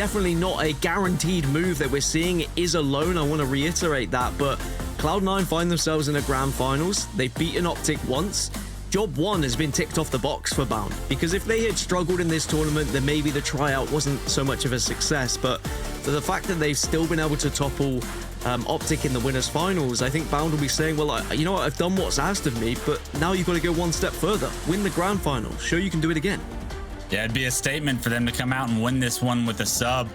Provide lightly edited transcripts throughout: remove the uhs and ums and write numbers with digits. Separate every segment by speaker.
Speaker 1: definitely not a guaranteed move that we're seeing. It is alone. I want to reiterate that, but Cloud9 find themselves in the grand finals. They've beaten Optic once. Job one has been ticked off the box for Bound, because if they had struggled in this tournament, then maybe the tryout wasn't so much of a success. But for the fact that they've still been able to topple Optic in the winners finals, I think Bound will be saying, well, you know what, I've done what's asked of me, but now you've got to go one step further, win the grand final, show you can do it again.
Speaker 2: Yeah, it'd be a statement for them to come out and win this one with a sub.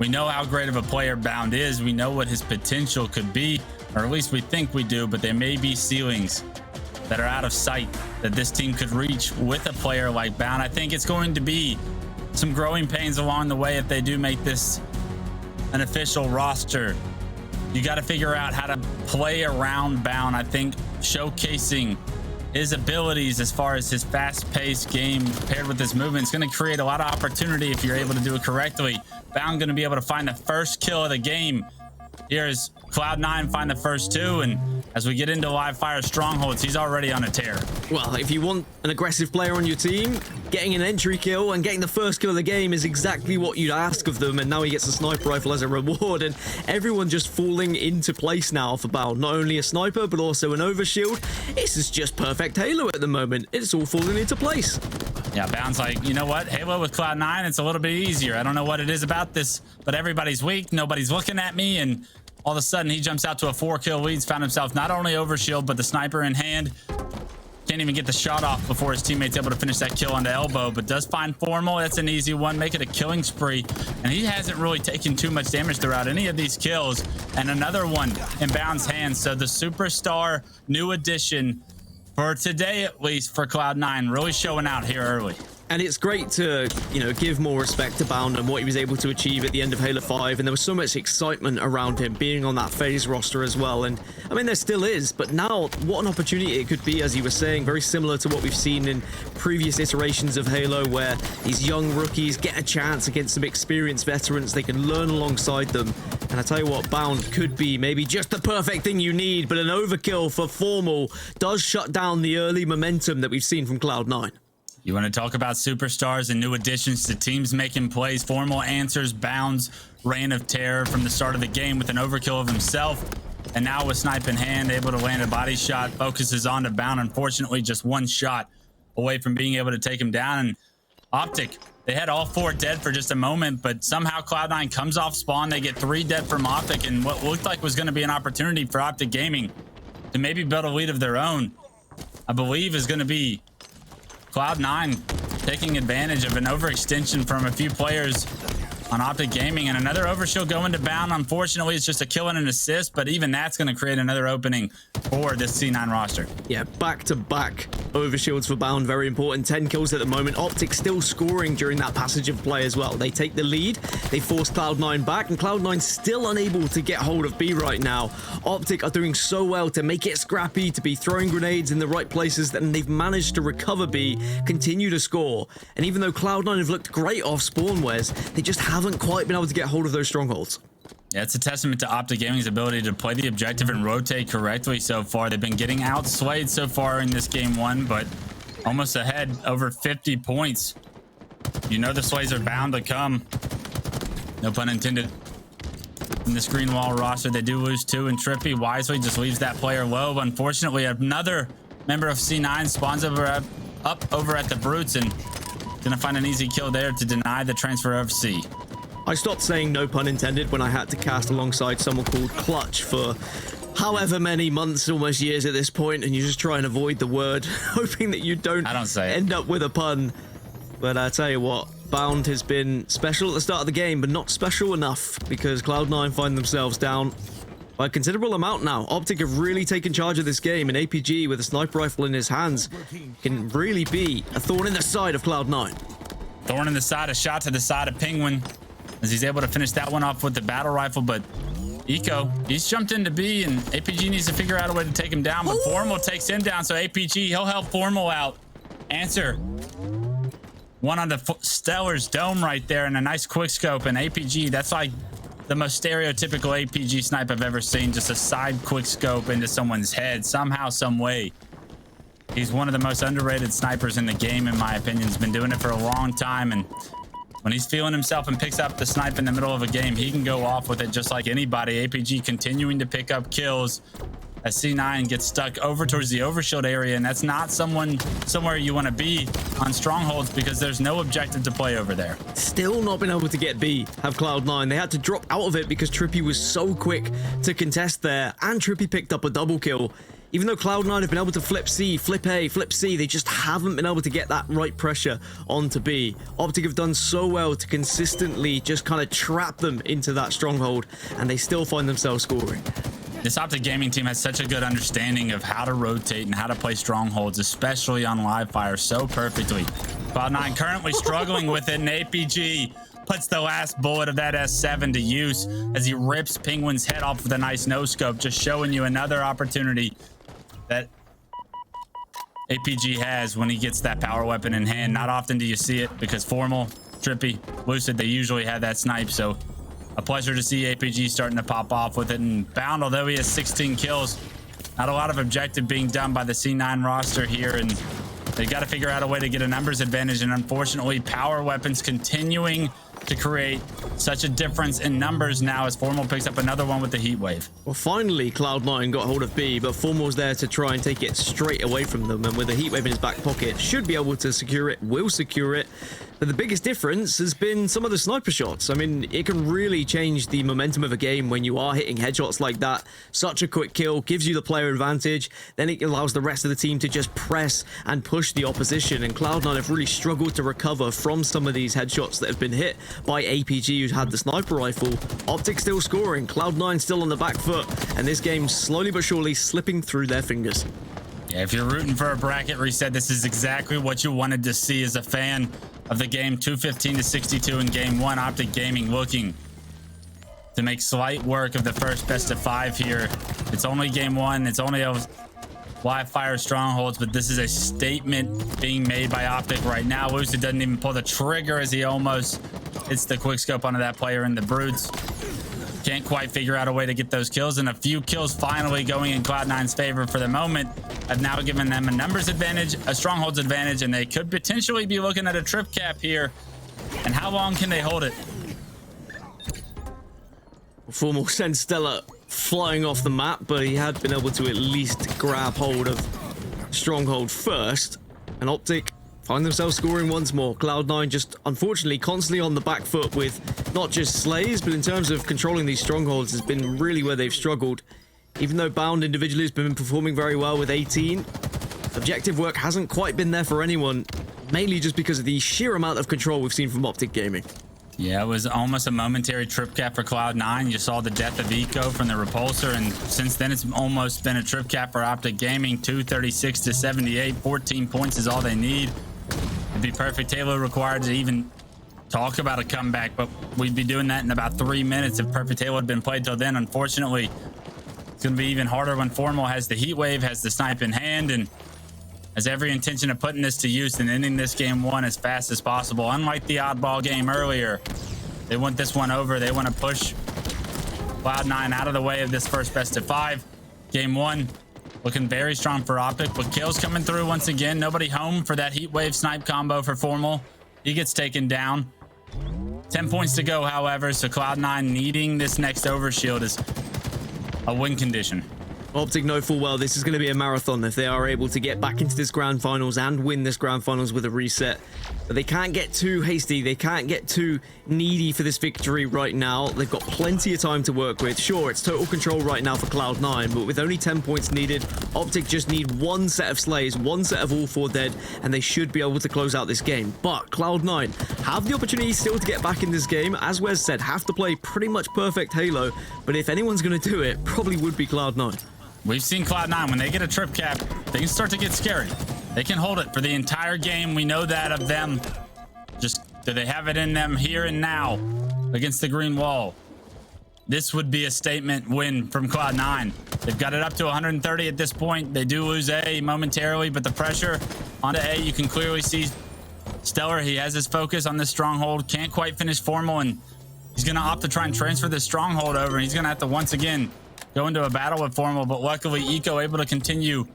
Speaker 2: We know how great of a player Bound is. We know what his potential could be, or at least we think we do, but there may be ceilings that are out of sight that this team could reach with a player like Bound. I think it's going to be some growing pains along the way if they do make this an official roster. You got to figure out how to play around Bound. I think showcasing his abilities as far as his fast-paced game paired with his movement is going to create a lot of opportunity if you're able to do it correctly. Bound going to be able to find the first kill of the game. Here's Cloud9 find the first two, and as we get into live fire Strongholds, he's already on a tear.
Speaker 1: Well, if you want an aggressive player on your team, getting an entry kill and getting the first kill of the game is exactly what you'd ask of them, and now he gets a sniper rifle as a reward, and everyone just falling into place now for Bound. Not only a sniper, but also an overshield. This is just perfect Halo at the moment. It's all falling into place.
Speaker 2: Yeah, Bound's like, you know what? Halo with Cloud9, it's a little bit easier. I don't know what it is about this, but everybody's weak. Nobody's looking at me, and all of a sudden he jumps out to a 4-kill lead, found himself not only overshield, but the sniper in hand. Can't even get the shot off before his teammate's able to finish that kill on the elbow, but does find Formal. That's an easy one. Make it a killing spree. And he hasn't really taken too much damage throughout any of these kills. And another one in Bound's hands. So the superstar new addition for today, at least for Cloud9, really showing out here early.
Speaker 1: And it's great to, you know, give more respect to Bound and what he was able to achieve at the end of Halo 5. And there was so much excitement around him being on that FaZe roster as well. And I mean, there still is, but now what an opportunity it could be, as you were saying, very similar to what we've seen in previous iterations of Halo, where these young rookies get a chance against some experienced veterans. They can learn alongside them. And I tell you what, Bound could be maybe just the perfect thing you need, but an overkill for Formal does shut down the early momentum that we've seen from Cloud9.
Speaker 2: You want to talk about superstars and new additions to teams making plays? Formal answers Bound's reign of terror from the start of the game with an overkill of himself. And now with snipe in hand, able to land a body shot, focuses on to Bound. Unfortunately, just one shot away from being able to take him down. And Optic, they had all 4 dead for just a moment, but somehow Cloud9 comes off spawn. They get 3 dead from Optic, and what looked like was going to be an opportunity for Optic Gaming to maybe build a lead of their own, I believe is going to be Cloud9 taking advantage of an overextension from a few players on Optic Gaming, and another overshield going to Bound. Unfortunately, it's just a kill and an assist, but even that's going to create another opening for this C9 roster.
Speaker 1: Yeah, back-to-back overshields for Bound, very important. 10 kills at the moment. Optic still scoring during that passage of play as well. They take the lead, they force Cloud9 back, and Cloud9 still unable to get hold of B right now. Optic are doing so well to make it scrappy, to be throwing grenades in the right places, and they've managed to recover B, continue to score. And even though Cloud9 have looked great off spawnwares, they just haven't quite been able to get hold of those strongholds.
Speaker 2: Yeah, it's a testament to Optic Gaming's ability to play the objective and rotate correctly so far. They've been getting outslayed so far in this game 1, but almost ahead, over 50 points. You know the slays are bound to come. No pun intended. In this green wall roster, they do lose 2, and TriPPPeY wisely just leaves that player low. Unfortunately, another member of C9 spawns up over at the Brutes, and gonna find an easy kill there to deny the transfer of C.
Speaker 1: I stopped saying no pun intended when I had to cast alongside someone called KotH for however many months, almost years at this point, and you just try and avoid the word, hoping that you don't end up with a pun. But I tell you what, Bound has been special at the start of the game, but not special enough, because Cloud9 find themselves down by a considerable amount now. Optic have really taken charge of this game, and APG with a sniper rifle in his hands can really be a thorn in the side of Cloud9.
Speaker 2: Thorn in the side, a shot to the side of Pznguin, as he's able to finish that one off with the battle rifle, but Eco, he's jumped into B, and APG needs to figure out a way to take him down, but Formal takes him down, so APG, he'll help Formal out. Answer. One on the StelluR's dome right there, and a nice quick scope, and APG, that's like the most stereotypical APG snipe I've ever seen, just a side quick scope into someone's head, somehow, some way. He's one of the most underrated snipers in the game, in my opinion. He's been doing it for a long time, and When he's feeling himself and picks up the snipe in the middle of a game, he can go off with it just like anybody. APG continuing to pick up kills as C9 gets stuck over towards the overshield area, and that's not somewhere you want to be on Strongholds because there's no objective to play over there.
Speaker 1: Still not been able to get B, have Cloud9. They had to drop out of it because TriPPPeY was so quick to contest there, and TriPPPeY picked up a double kill. Even though Cloud9 have been able to flip C, flip A, flip C, they just haven't been able to get that right pressure onto B. Optic have done so well to consistently just kind of trap them into that stronghold, and they still find themselves scoring.
Speaker 2: This Optic gaming team has such a good understanding of how to rotate and how to play Strongholds, especially on live fire, so perfectly. Cloud9 currently struggling with it, and APG puts the last bullet of that S7 to use as he rips Pznguin's head off with a nice no-scope, just showing you another opportunity that APG has when he gets that power weapon in hand. Not often do you see it because Formal, TriPPPeY, Lucid, they usually have that snipe, so a pleasure to see APG starting to pop off with it. And Bound, although he has 16 kills, not a lot of objective being done by the C9 roster here, and they got to figure out a way to get a numbers advantage. And unfortunately, power weapons continuing to create such a difference in numbers now as Formal picks up another one with the heat wave.
Speaker 1: Well, finally Cloud9 got hold of B, but Formal's there to try and take it straight away from them, and with a heat wave in his back pocket, should be able to secure it, will secure it. But the biggest difference has been some of the sniper shots. I mean, it can really change the momentum of a game when you are hitting headshots like that. Such a quick kill gives you the player advantage. Then it allows the rest of the team to just press and push the opposition. And Cloud9 have really struggled to recover from some of these headshots that have been hit by APG, who's had the sniper rifle. Optic still scoring, Cloud9 still on the back foot, and this game slowly but surely slipping through their fingers.
Speaker 2: Yeah, if you're rooting for a bracket reset, this is exactly what you wanted to see as a fan of the game. 215 to 62 in game one. Optic Gaming looking to make slight work of the first best of 5 here. It's only game one. It's only a live fire Strongholds, but this is a statement being made by Optic right now. Lucid doesn't even pull the trigger as he almost hits the quick scope onto that player in the Brutes. Can't quite figure out a way to get those kills, and a few kills finally going in Cloud9's favor for the moment have now given them a numbers advantage, a Strongholds advantage, and they could potentially be looking at a trip cap here. And how long can they hold it?
Speaker 1: Formal sent StelluR flying off the map, but he had been able to at least grab hold of Stronghold first, and Optic find themselves scoring once more. Cloud9 just unfortunately constantly on the back foot with not just slays, but in terms of controlling these strongholds has been really where they've struggled. Even though Bound individually has been performing very well with 18, objective work hasn't quite been there for anyone, mainly just because of the sheer amount of control we've seen from Optic Gaming.
Speaker 2: Yeah, it was almost a momentary trip cap for Cloud9. You saw the death of Eco from the repulsor, and since then it's almost been a trip cap for Optic Gaming. 236 to 78, 14 points is all they need. It'd be perfect Halo required to even talk about a comeback, but we'd be doing that in about 3 minutes if perfect Halo had been played till then. Unfortunately, it's going to be even harder when Formal has the heat wave, has the snipe in hand, and has every intention of putting this to use and ending this game one as fast as possible. Unlike the oddball game earlier, they want this one over. They want to push Cloud9 out of the way of this first best of 5. Game one looking very strong for Optic, but kills coming through once again. Nobody home for that heat wave snipe combo for Formal. He gets taken down. 10 points to go, however, so Cloud9 needing this next overshield is a win condition.
Speaker 1: Optic know full well this is going to be a marathon if they are able to get back into this grand finals and win this grand finals with a reset. But they can't get too hasty, they can't get too needy for this victory right now. They've got plenty of time to work with. Sure, it's total control right now for Cloud9, but with only 10 points needed, Optic just need one set of slays, one set of all 4 dead, and they should be able to close out this game. But Cloud9 have the opportunity still to get back in this game. As Wes said, have to play pretty much perfect Halo, but if anyone's going to do it, probably would be Cloud9.
Speaker 2: We've seen Cloud9, when they get a trip cap, things start to get scary. They can hold it for the entire game. We know that of them. Just do they have it in them here and now against the green wall? This would be a statement win from Cloud9. They've got it up to 130 at this point. They do lose A momentarily, but the pressure onto A, you can clearly see StelluR. He has his focus on this stronghold. Can't quite finish Formal, and he's going to opt to try and transfer this stronghold over. And he's going to have to once again go into a battle with Formal, but luckily Eco able to continue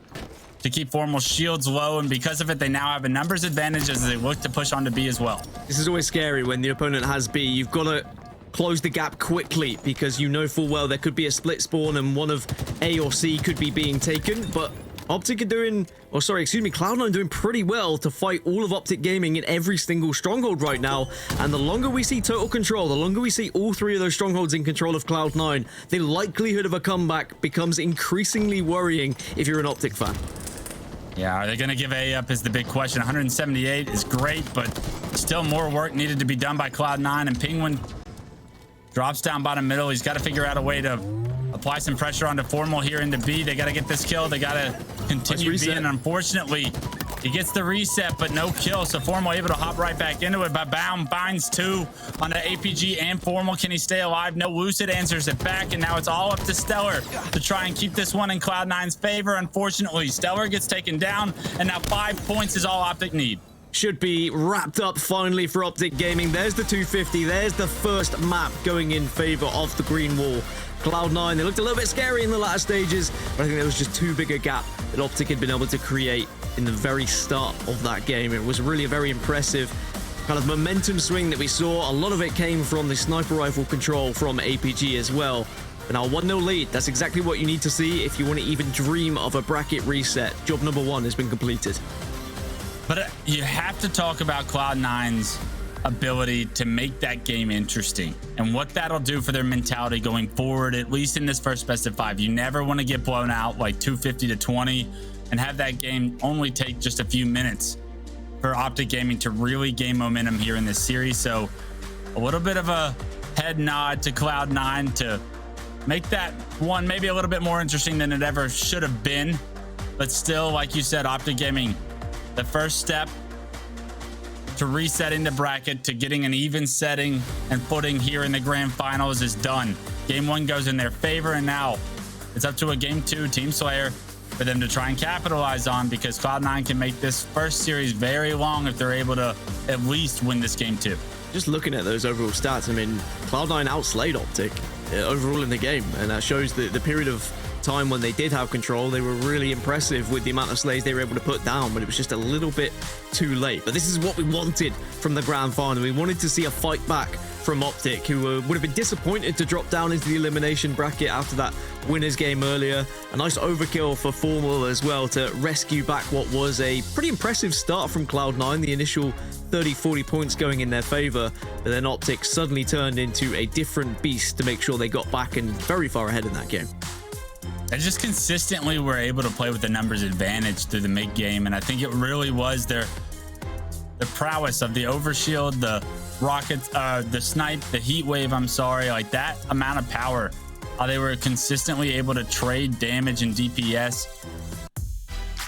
Speaker 2: to keep Formal's shields low, and because of it, they now have a numbers advantage as they look to push on to B as well.
Speaker 1: This is always scary when the opponent has B. You've got to close the gap quickly because you know full well there could be a split spawn and one of A or C could be being taken, but Optic are doing, or sorry, excuse me, Cloud9 doing pretty well to fight all of Optic Gaming in every single stronghold right now. And the longer we see total control, the longer we see all three of those strongholds in control of Cloud9, the likelihood of a comeback becomes increasingly worrying if you're an Optic fan.
Speaker 2: Yeah, are they going to give A up is the big question. 178 is great, but still more work needed to be done by Cloud9, and Pznguin drops down bottom middle. He's got to figure out a way to apply some pressure onto Formal here into B. They got to get this kill. They got to continue B, and unfortunately, he gets the reset, but no kill. So Formal able to hop right back into it. But Baum binds two on the APG and Formal. Can he stay alive? No. Lucid answers it back, and now it's all up to StelluR to try and keep this one in Cloud9's favor. Unfortunately, StelluR gets taken down, and now 5 points is all Optic need.
Speaker 1: Should be wrapped up finally for Optic Gaming. There's the 250. There's the first map going in favor of the green wall. Cloud9, they looked a little bit scary in the latter stages, but I think there was just too big a gap that Optic had been able to create in the very start of that game. It was really a very impressive kind of momentum swing that we saw. A lot of it came from the sniper rifle control from APG as well. But now 1-0 lead, that's exactly what you need to see if you want to even dream of a bracket reset. Job number 1 has been completed.
Speaker 2: But you have to talk about Cloud9's ability to make that game interesting and what that'll do for their mentality going forward, at least in this first best of 5. You never want to get blown out like 250 to 20 and have that game only take just a few minutes for Optic Gaming to really gain momentum here in this series. So a little bit of a head nod to Cloud9 to make that one maybe a little bit more interesting than it ever should have been. But still, like you said, Optic Gaming, the first step to resetting the bracket, to getting an even setting and footing here in the grand finals is done. Game 1 goes in their favor, and now it's up to a game 2 Team Slayer for them to try and capitalize on, because Cloud9 can make this first series very long if they're able to at least win this game 2.
Speaker 1: Just looking at those overall stats, I mean, Cloud9 outslayed Optic overall in the game, and that shows the period of time when they did have control. They were really impressive with the amount of slays they were able to put down, but it was just a little bit too late. But this is what we wanted from the grand final. We wanted to see a fight back from Optic, who would have been disappointed to drop down into the elimination bracket after that winners game earlier. A nice overkill for Formal as well to rescue back what was a pretty impressive start from Cloud9, the initial 30-40 points going in their favor, but then Optic suddenly turned into a different beast to make sure they got back and very far ahead in that game.
Speaker 2: They just consistently were able to play with the numbers advantage through the mid game, and I think it really was the prowess of the overshield, the rockets, the snipe, the heat wave, I'm sorry, like that amount of power. They were consistently able to trade damage and DPS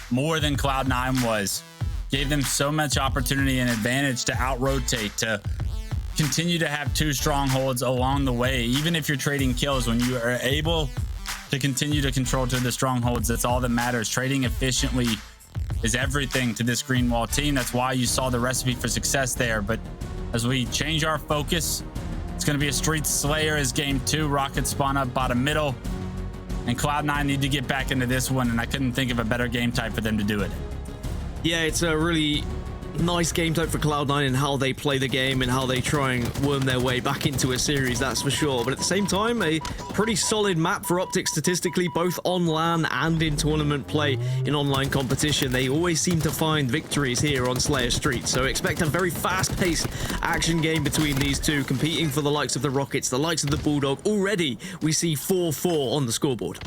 Speaker 2: more than Cloud9 was. Gave them so much opportunity and advantage to out-rotate, to continue to have 2 strongholds along the way. Even if you're trading kills, when you are able to continue to control to the strongholds, that's all that matters. Trading efficiently is everything to this green wall team. That's why you saw the recipe for success there. But as we change our focus, it's going to be a Street Slayer as game 2. Rockets spawn up bottom middle, and Cloud9 need to get back into this one, and I couldn't think of a better game type for them to do it.
Speaker 1: Yeah, it's a really nice game type for Cloud9 and how they play the game and how they try and worm their way back into a series, that's for sure. But at the same time, a pretty solid map for Optic statistically, both on LAN and in tournament play in online competition. They always seem to find victories here on Slayer Street, so expect a very fast-paced action game between these two, competing for the likes of the Rockets, the likes of the Bulldog. Already, we see 4-4 on the scoreboard.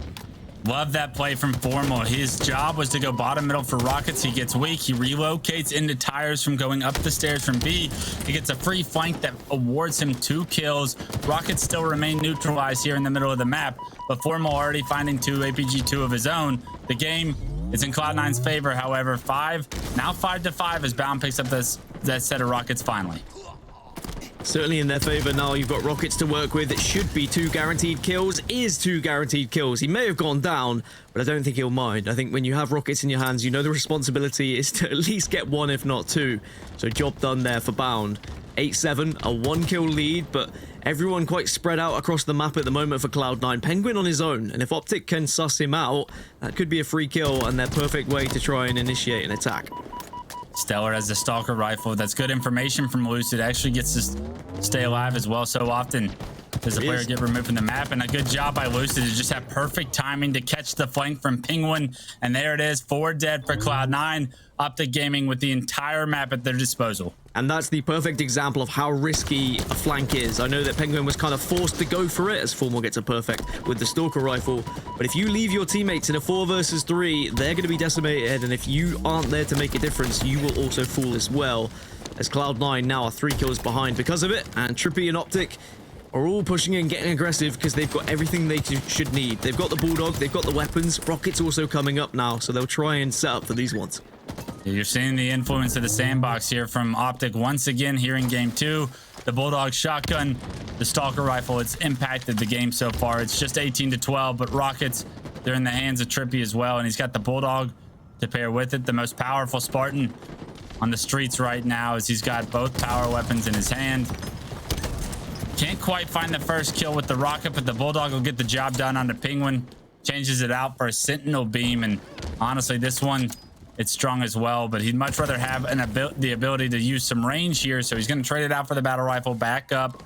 Speaker 2: Love that play from Formal. His job was to go bottom middle for Rockets. He gets weak. He relocates into tires from going up the stairs from B. He gets a free flank that awards him 2 kills. Rockets still remain neutralized here in the middle of the map, but Formal already finding 2 APG2 of his own. The game is in Cloud9's favor, however. 5-5 as Baum picks up that set of Rockets finally.
Speaker 1: Certainly in their favor now. You've got rockets to work with. It should be 2 guaranteed kills. Is 2 guaranteed kills. He may have gone down, but I don't think he'll mind. I think when you have rockets in your hands, you know the responsibility is to at least get 1, if not 2. So job done there for Bound. 8-7, a 1-kill lead, but everyone quite spread out across the map at the moment for Cloud9. Pznguin on his own, and if Optic can suss him out, that could be a free kill and their perfect way to try and initiate an attack.
Speaker 2: StelluR has the Stalker rifle. That's good information from Lucid. Actually gets to stay alive as well. So often does a player get removed from the map, and a good job by Lucid to just have perfect timing to catch the flank from Pznguin. And there it is, 4 dead for Cloud9. Optic Gaming with the entire map at their disposal.
Speaker 1: And that's the perfect example of how risky a flank is. I know that Pznguin was kind of forced to go for it as Formal gets a perfect with the Stalker rifle. But if you leave your teammates in a 4 versus 3, they're going to be decimated. And if you aren't there to make a difference, you will also fall as well. As Cloud9 now are 3 kills behind because of it. And TriPPPeY and Optic are all pushing in, getting aggressive because they've got everything they should need. They've got the Bulldog, they've got the weapons. Rocket's also coming up now, so they'll try and set up for these ones.
Speaker 2: You're seeing the influence of the sandbox here from Optic once again here in game 2. The Bulldog shotgun, the Stalker rifle, it's impacted the game so far. It's just 18-12, but rockets, they're in the hands of TriPPPeY as well, and he's got the Bulldog to pair with it. The most powerful Spartan on the streets right now as he's got both power weapons in his hand. Can't quite find the first kill with the rocket, but the Bulldog will get the job done on the Pznguin. Changes it out for a Sentinel beam, and honestly, this one, it's strong as well, but he'd much rather have the ability to use some range here, so he's going to trade it out for the battle rifle, back up,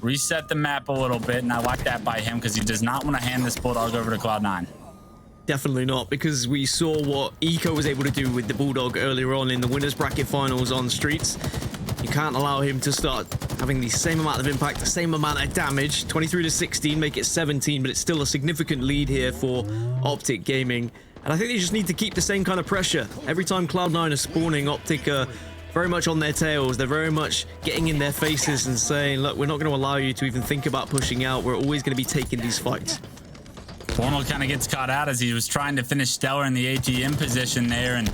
Speaker 2: reset the map a little bit, and I like that by him because he does not want to hand this Bulldog over to Cloud9.
Speaker 1: Definitely not, because we saw what Eco was able to do with the Bulldog earlier on in the winners bracket finals on streets. You can't allow him to start having the same amount of impact, the same amount of damage. 23-16, make it 17, but it's still a significant lead here for Optic Gaming. And I think they just need to keep the same kind of pressure. Every time Cloud9 are spawning, Optic are very much on their tails. They're very much getting in their faces and saying, look, we're not going to allow you to even think about pushing out. We're always going to be taking these fights.
Speaker 2: Formal kind of gets caught out as he was trying to finish StelluR in the ATM position there, and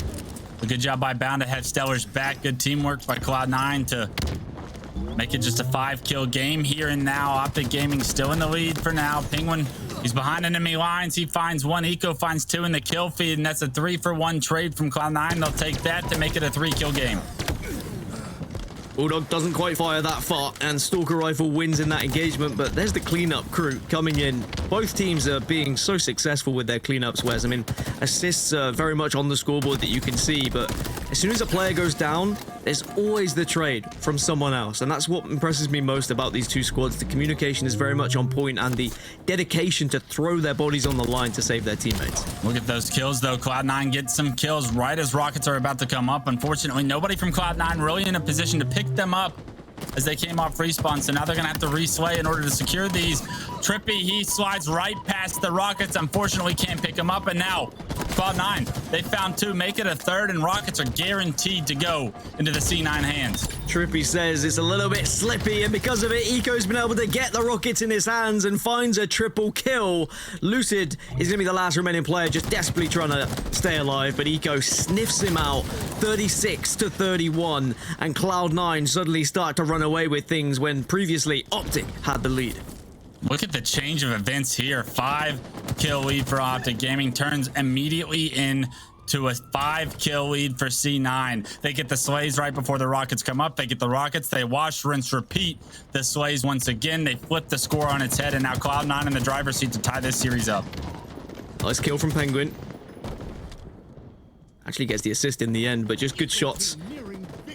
Speaker 2: a good job by Bound to have StelluR's back. Good teamwork by Cloud9 to make it just a 5-kill game here and now. Optic Gaming still in the lead for now. Pznguin, he's behind enemy lines. He finds 1. Eco finds 2 in the kill feed, and that's a 3-for-1 trade from Cloud9. They'll take that to make it a 3-kill game.
Speaker 1: Bulldog doesn't quite fire that far, and Stalker Rifle wins in that engagement, but there's the cleanup crew coming in. Both teams are being so successful with their cleanups, Wes. I mean, assists are very much on the scoreboard that you can see, but as soon as a player goes down, there's always the trade from someone else, and that's what impresses me most about these two squads. The communication is very much on point, and the dedication to throw their bodies on the line to save their teammates.
Speaker 2: Look at those kills, though. Cloud9 gets some kills right as rockets are about to come up. Unfortunately, nobody from Cloud9 really in a position to pick them up as they came off respawn, so now they're gonna have to reslay in order to secure these. TriPPPeY, he slides right past the rockets, unfortunately can't pick him up, and now Cloud9, they found 2, make it a 3rd, and rockets are guaranteed to go into the C9 hands.
Speaker 1: TriPPPeY says it's a little bit slippy, and because of it, Eco's been able to get the rockets in his hands and finds a triple kill. Lucid is gonna be the last remaining player, just desperately trying to stay alive, but Eco sniffs him out, 36-31, and Cloud9 suddenly start to run away with things when previously Optic had the lead.
Speaker 2: Look at the change of events here. 5-kill lead for Optic Gaming turns immediately into a 5-kill lead for C9. They get the slays right before the rockets come up. They get the rockets, they wash, rinse, repeat the slays once again. They flip the score on its head, and now Cloud9 in the driver's seat to tie this series up.
Speaker 1: Nice kill from Pznguin. Actually gets the assist in the end, but just good shots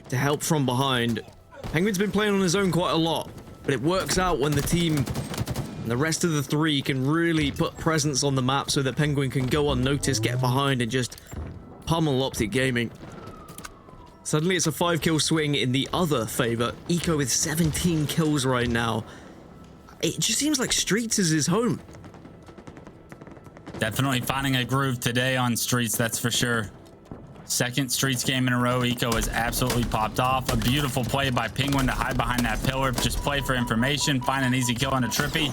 Speaker 1: to help from behind. Pznguin's been playing on his own quite a lot, but it works out when the team and the rest of the 3 can really put presence on the map so that Pznguin can go unnoticed, get behind, and just pummel Optic Gaming. Suddenly it's a 5-kill swing in the other favor. Eco with 17 kills right now. It just seems like Streets is his home.
Speaker 2: Definitely finding a groove today on Streets, that's for sure. 2nd Streets game in a row. Eco has absolutely popped off. A beautiful play by Pznguin to hide behind that pillar. Just play for information. Find an easy kill on a TriPPPeY.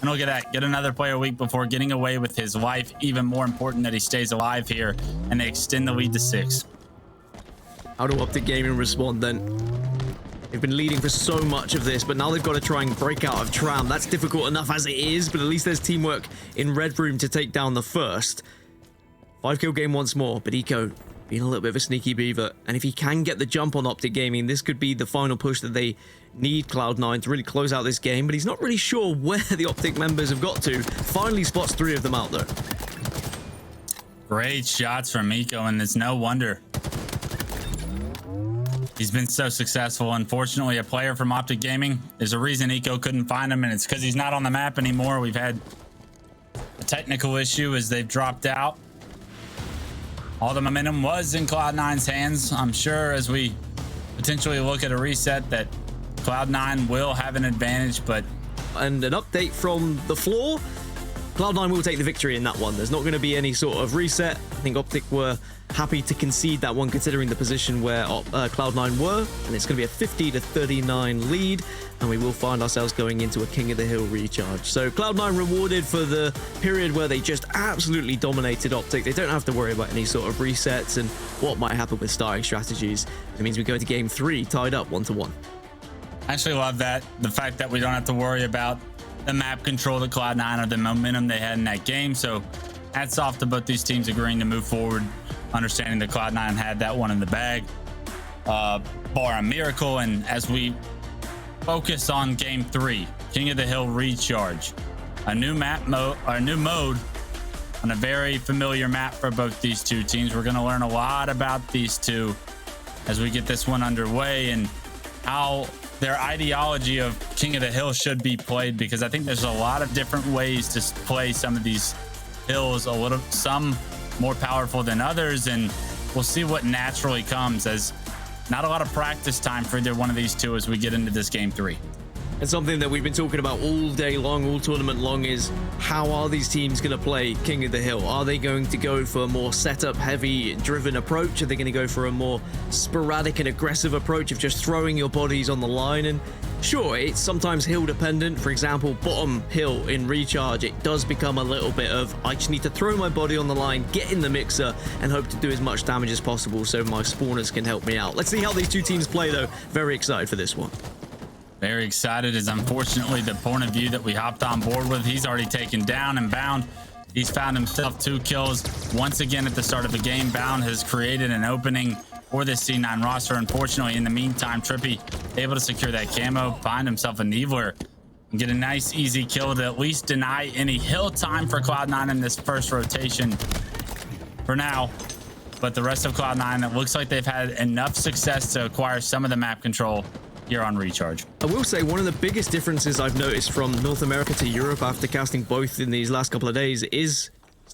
Speaker 2: And look at that. Get another player weak before getting away with his life. Even more important that he stays alive here. And they extend the lead to 6.
Speaker 1: How do Optic Gaming respond then? They've been leading for so much of this, but now they've got to try and break out of Tram. That's difficult enough as it is, but at least there's teamwork in Red Room to take down the first. 5-kill game once more, but Eco being a little bit of a sneaky beaver. And if he can get the jump on Optic Gaming, this could be the final push that they need Cloud9 to really close out this game, but he's not really sure where the Optic members have got to. Finally spots 3 of them out though.
Speaker 2: Great shots from Eco, and it's no wonder he's been so successful. Unfortunately, a player from Optic Gaming, there's a reason Eco couldn't find him, and it's because he's not on the map anymore. We've had a technical issue as they've dropped out. All the momentum was in Cloud9's hands. I'm sure as we potentially look at a reset that Cloud9 will have an advantage, but...
Speaker 1: And an update from the floor. Cloud9 will take the victory in that one. There's not going to be any sort of reset. I think Optic were happy to concede that one considering the position where Cloud9 were, and it's going to be a 50-39 lead, and we will find ourselves going into a King of the Hill recharge. So Cloud9 rewarded for the period where they just absolutely dominated Optic. They don't have to worry about any sort of resets and what might happen with starting strategies. It means we go into game 3 tied up 1-1.
Speaker 2: I actually love that, the fact that we don't have to worry about the map control that Cloud9 or the momentum they had in that game. So hats off to both these teams agreeing to move forward, understanding that Cloud9 had that one in the bag, bar a miracle. And as we focus on game 3, King of the Hill recharge, a new mode on a very familiar map for both these two teams. We're going to learn a lot about these two as we get this one underway and how their ideology of King of the Hill should be played, because I think there's a lot of different ways to play some of these hills, some more powerful than others, and we'll see what naturally comes, as not a lot of practice time for either one of these two as we get into this game 3.
Speaker 1: And something that we've been talking about all day long, all tournament long, is how are these teams going to play King of the Hill? Are they going to go for a more setup heavy driven approach? Are they going to go for a more sporadic and aggressive approach of just throwing your bodies on the line? And sure, it's sometimes hill dependent. For example, bottom hill in recharge, it does become a little bit of, I just need to throw my body on the line, get in the mixer, and hope to do as much damage as possible so my spawners can help me out. Let's see how these two teams play though. Very excited for this one.
Speaker 2: Very excited, as unfortunately the point of view that we hopped on board with, he's already taken down, and Bound, he's found himself 2 kills once again at the start of the game. Bound has created an opening for this C9 roster. Unfortunately, in the meantime, TriPPPeY able to secure that camo, find himself a Needler, and get a nice easy kill to at least deny any hill time for Cloud9 in this first rotation for now. But the rest of Cloud9, it looks like they've had enough success to acquire some of the map control here on recharge.
Speaker 1: I will say one of the biggest differences I've noticed from North America to Europe after casting both in these last couple of days is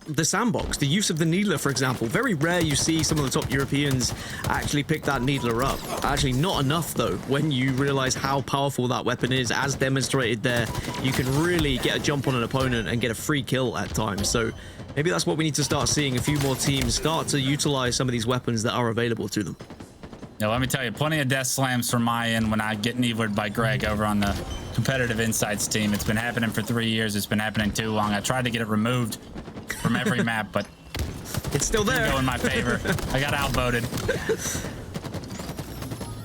Speaker 1: the sandbox, the use of the Needler, for example. Very rare you see some of the top Europeans actually pick that Needler up. Actually not enough though, when you realize how powerful that weapon is, as demonstrated there. You can really get a jump on an opponent and get a free kill at times. So maybe that's what we need to start seeing, a few more teams start to utilize some of these weapons that are available to them.
Speaker 2: Now, let me tell you, plenty of death slams from my end when I get Needlered by Greg over on the competitive insights team. It's been happening for 3 years. It's been happening too long. I tried to get it removed from every map, but
Speaker 1: it's still there.
Speaker 2: Didn't go in my favor. I got outvoted.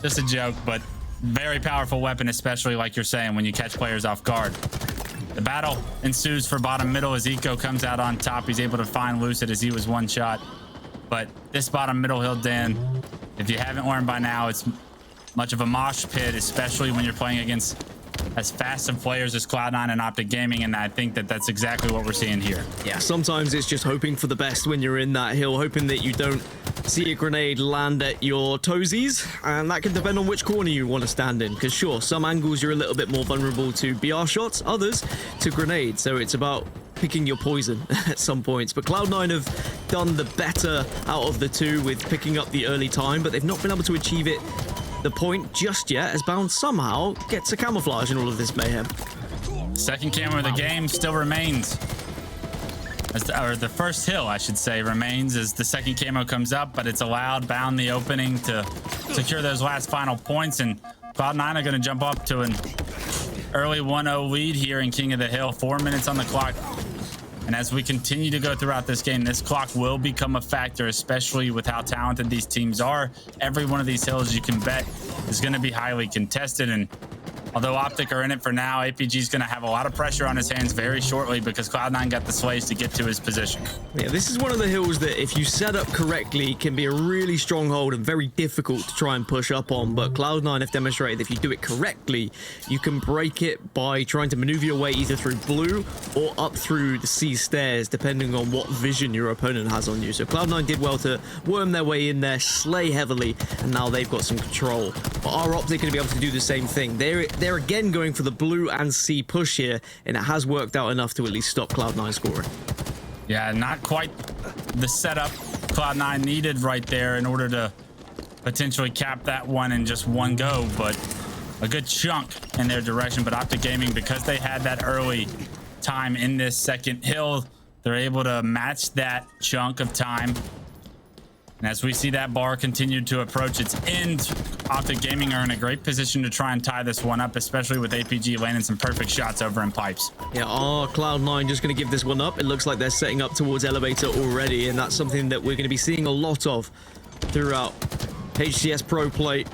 Speaker 2: Just a joke, but very powerful weapon, especially like you're saying, when you catch players off guard. The battle ensues for bottom middle as Eco comes out on top. He's able to find Lucid as he was one shot. But this bottom middle hill, Dan, if you haven't learned by now, it's much of a mosh pit, especially when you're playing against as fast of players as Cloud9 and Optic Gaming, and I think that that's exactly what we're seeing here.
Speaker 1: Yeah, sometimes it's just hoping for the best when you're in that hill, hoping that you don't see a grenade land at your toesies, and that can depend on which corner you want to stand in, because sure, some angles you're a little bit more vulnerable to BR shots, others to grenades, so it's about picking your poison at some points. But Cloud9 have done the better out of the two with picking up the early time, but they've not been able to achieve it the point just yet, as Bound somehow gets a camouflage in all of this mayhem.
Speaker 2: Second camera of the game still remains, or the first hill, I should say, remains as the second camo comes up, but it's allowed Bound the opening to secure those last final points, and Cloud9 are going to jump up to an early 1-0 lead here in King of the Hill. 4 minutes on the clock. And as we continue to go throughout this game, this clock will become a factor, especially with how talented these teams are. Every one of these hills, you can bet, is going to be highly contested. And although Optic are in it for now, APG is going to have a lot of pressure on his hands very shortly because Cloud9 got the slaves to get to his position.
Speaker 1: Yeah, this is one of the hills that if you set up correctly can be a really stronghold and very difficult to try and push up on, but Cloud9 have demonstrated if you do it correctly, you can break it by trying to maneuver your way either through blue or up through the C stairs, depending on what vision your opponent has on you. So Cloud9 did well to worm their way in there, slay heavily, and now they've got some control. But are Optic going to be able to do the same thing? They're again going for the blue and C push here, and it has worked out enough to at least stop Cloud9 scoring.
Speaker 2: Yeah, not quite the setup Cloud9 needed right there in order to potentially cap that one in just one go, but a good chunk in their direction. But Optic Gaming, because they had that early time in this second hill, they're able to match that chunk of time. And as we see that bar continue to approach its end, Optic Gaming are in a great position to try and tie this one up, especially with APG landing some perfect shots over in pipes.
Speaker 1: Yeah, are Cloud9 just going to give this one up? It looks like they're setting up towards elevator already, and that's something that we're going to be seeing a lot of throughout HCS Pro Play.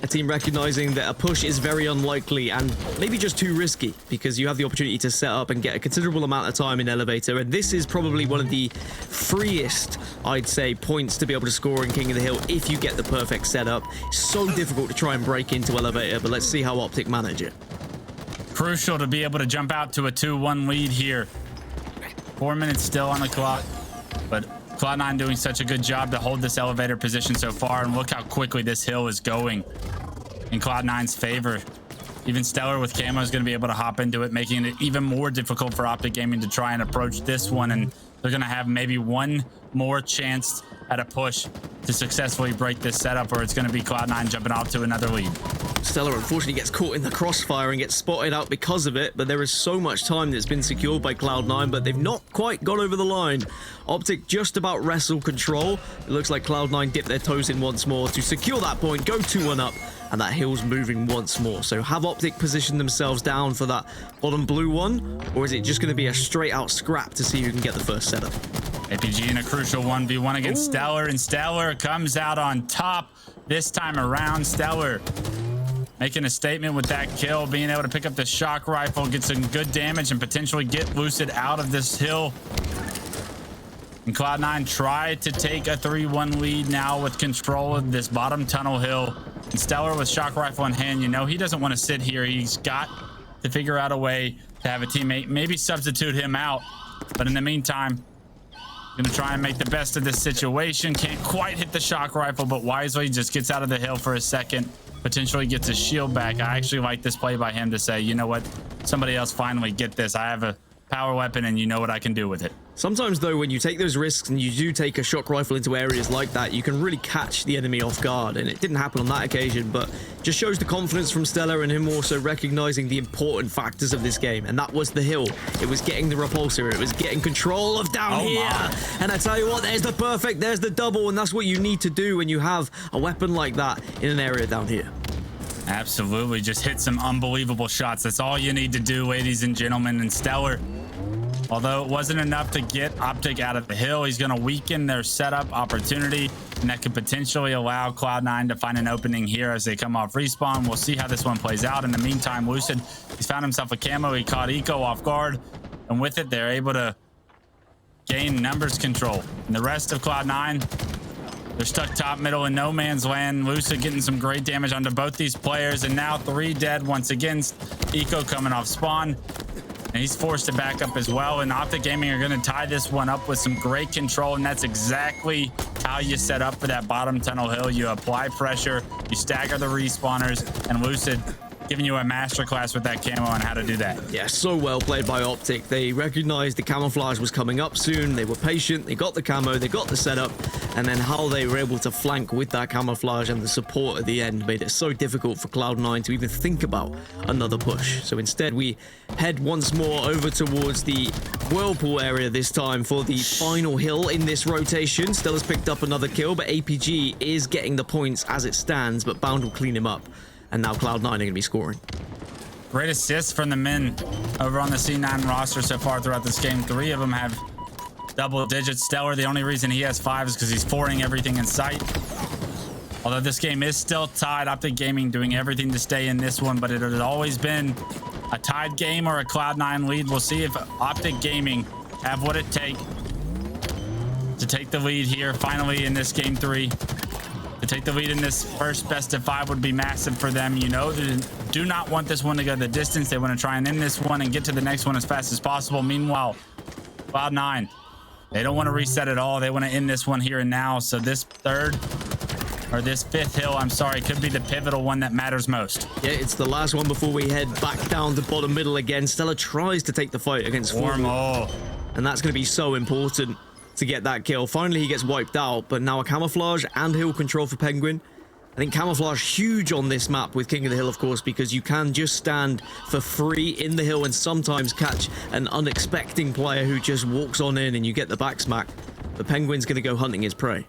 Speaker 1: A team recognizing that a push is very unlikely and maybe just too risky because you have the opportunity to set up and get a considerable amount of time in elevator, and this is probably one of the freest, I'd say, points to be able to score in King of the Hill if you get the perfect setup. It's so difficult to try and break into elevator, but let's see how Optic manage it.
Speaker 2: Crucial to be able to jump out to a 2-1 lead here. 4 minutes still on the clock, but Cloud9 doing such a good job to hold this elevator position so far, and look how quickly this hill is going in Cloud9's favor. Even StelluR with camo is going to be able to hop into it, making it even more difficult for Optic Gaming to try and approach this one, and they're going to have maybe one more chance at a push to successfully break this setup, or it's going to be Cloud9 jumping off to another lead.
Speaker 1: StelluR unfortunately gets caught in the crossfire and gets spotted out because of it, but there is so much time that's been secured by Cloud9, but they've not quite got over the line. Optic just about wrestle control. It looks like Cloud9 dip their toes in once more to secure that point, go 2-1 up, and that hill's moving once more. So have Optic positioned themselves down for that bottom blue one, or is it just going to be a straight out scrap to see who can get the first setup?
Speaker 2: APG in a crucial 1v1 against StelluR, and StelluR comes out on top this time around. StelluR making a statement with that kill, being able to pick up the shock rifle, get some good damage, and potentially get Lucid out of this hill. And Cloud9 try to take a 3-1 lead now with control of this bottom tunnel hill. And StelluR with shock rifle in hand, you know he doesn't want to sit here. He's got to figure out a way to have a teammate maybe substitute him out. But in the meantime, gonna try and make the best of this situation. Can't quite hit the shock rifle, but wisely just gets out of the hill for a second. Potentially gets his shield back. I actually like this play by him to say, you know what, somebody else finally get this. I have a power weapon and you know what I can do with it.
Speaker 1: Sometimes though, when you take those risks and you do take a shock rifle into areas like that, you can really catch the enemy off guard, and it didn't happen on that occasion, but just shows the confidence from StelluR and him also recognizing the important factors of this game, and that was the hill. It was getting the repulsor, it was getting control of down here, and I tell you what, there's the perfect, there's the double, and that's what you need to do when you have a weapon like that in an area down here.
Speaker 2: Absolutely, just hit some unbelievable shots. That's all you need to do, ladies and gentlemen. And StelluR, although it wasn't enough to get Optic out of the hill, he's going to weaken their setup opportunity, and that could potentially allow Cloud9 to find an opening here as they come off respawn. We'll see how this one plays out. In the meantime, Lucid, he's found himself a camo. He caught Eco off guard, and with it, they're able to gain numbers control. And the rest of Cloud9, they're stuck top middle in no man's land. Lucid getting some great damage onto both these players, and now 3 dead once again. Eco coming off spawn, and he's forced to back up as well. And Optic Gaming are going to tie this one up with some great control, and that's exactly how you set up for that bottom tunnel hill. You apply pressure, you stagger the respawners, and Lucid giving you a masterclass with that camo on how to do that.
Speaker 1: Yeah, so well played by Optic. They recognized the camouflage was coming up soon. They were patient, they got the camo, they got the setup, and then how they were able to flank with that camouflage and the support at the end made it so difficult for Cloud9 to even think about another push. So instead, we head once more over towards the Whirlpool area this time for the final hill in this rotation. StelluR's picked up another kill, but APG is getting the points as it stands, but Bound will clean him up. And now Cloud9 are going to be scoring.
Speaker 2: Great assists from the men over on the C9 roster so far throughout this game. 3 of them have double digits. StelluR, the only reason he has 5 is because he's 4ing everything in sight. Although this game is still tied, Optic Gaming doing everything to stay in this one, but it has always been a tied game or a Cloud9 lead. We'll see if Optic Gaming have what it takes to take the lead here finally in this game 3. To take the lead in this first best of 5 would be massive for them. You know, they do not want this one to go the distance. They want to try and end this one and get to the next one as fast as possible. Meanwhile, Cloud9, they don't want to reset at all. They want to end this one here and now. So this fifth hill, I'm sorry, could be the pivotal one that matters most.
Speaker 1: Yeah, it's the last one before we head back down to bottom middle again. StelluR tries to take the fight against Formal, and that's going to be so important to get that kill. Finally, he gets wiped out, but now a camouflage and hill control for Pznguin. I think camouflage huge on this map with King of the Hill, of course, because you can just stand for free in the hill and sometimes catch an unexpected player who just walks on in and you get the back smack. But Pznguin's going to go hunting his prey.